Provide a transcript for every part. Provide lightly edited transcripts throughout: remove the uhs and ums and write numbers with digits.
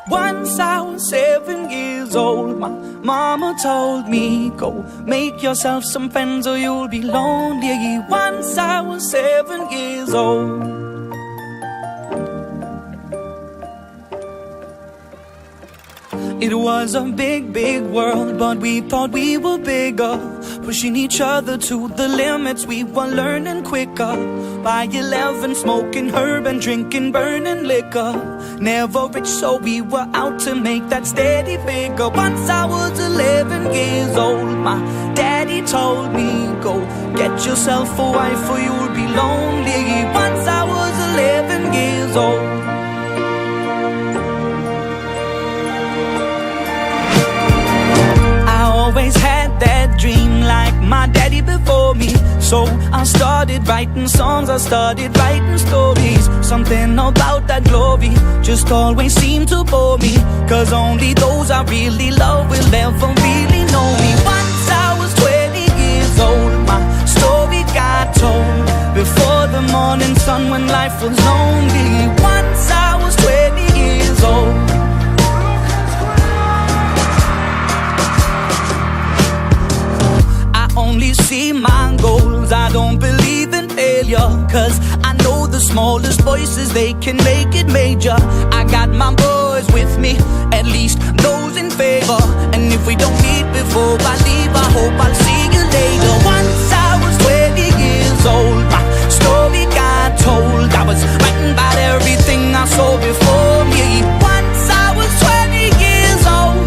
Once I was 7 years old, my mama told me, go make yourself some friends or you'll be lonely. Once I was 7 years old. It was a big, big world, but we thought we were bigger, pushing each other to the limits. We were learning quicker. By 11, smoking herb and drinking burning liquor. Never rich, so we were out to make that steady figure. Once I was 11 years old, my daddy told me, go get yourself a wife or you'll be lonely. Once I was 11 years old. Always had that dream like my daddy before me. So I started writing songs, I started writing stories. Something about that glory just always seemed to bore me, 'cause only those I really love will ever really know me. Once I was 20 years old, my story got told before the morning sun when life was lonely. Once I was 20 years old. Only see my goals, I don't believe in failure, 'cause I know the smallest voices, they can make it major. I got my boys with me, at least those in favor. And if we don't meet before I leave, I hope I'll see you later. Once I was 20 years old, my story got told. I was writing about everything I saw before me. Once I was 20 years old.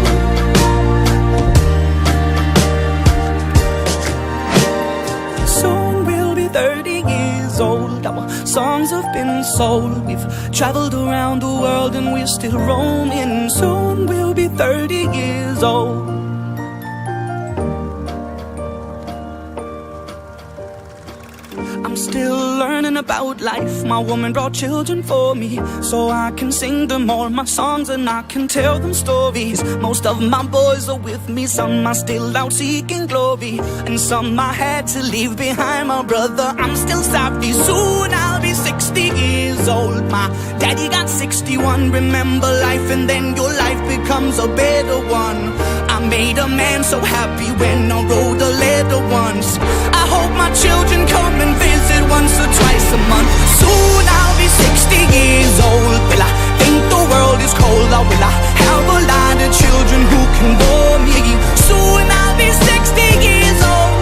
Soon we'll be 30 years old. Our songs have been sold. We've traveled around the world and we're still roaming. Soon we'll be 30 years old. I'm still learning about life. My woman brought children for me, so I can sing them all my songs and I can tell them stories. Most of my boys are with me, some are still out seeking glory, and some I had to leave behind. My brother, I'm still sorry. Soon I'll be 60 years old. My daddy got 61. Remember life and then your life becomes a better one. I made a man so happy when I wrote a letter once. I hope my children come and visit once or twice a month. Soon I'll be 60 years old. Will I think the world is cold, or will I have a lot of children who can bore me? Soon I'll be 60 years old.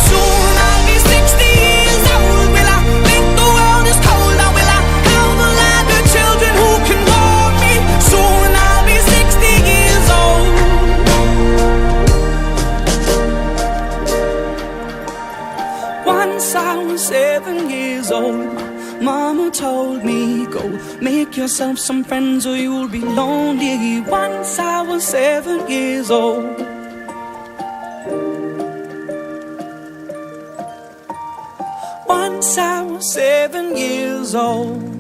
Soon I'll be 60 years old. Will I think the world is cold, or will I have a lot of children who can bore me? Soon I'll be 60 years old. Once I was 7 years old, mama told me, go make yourself some friends or you'll be lonely. Once I was 7 years old. Once I was 7 years old.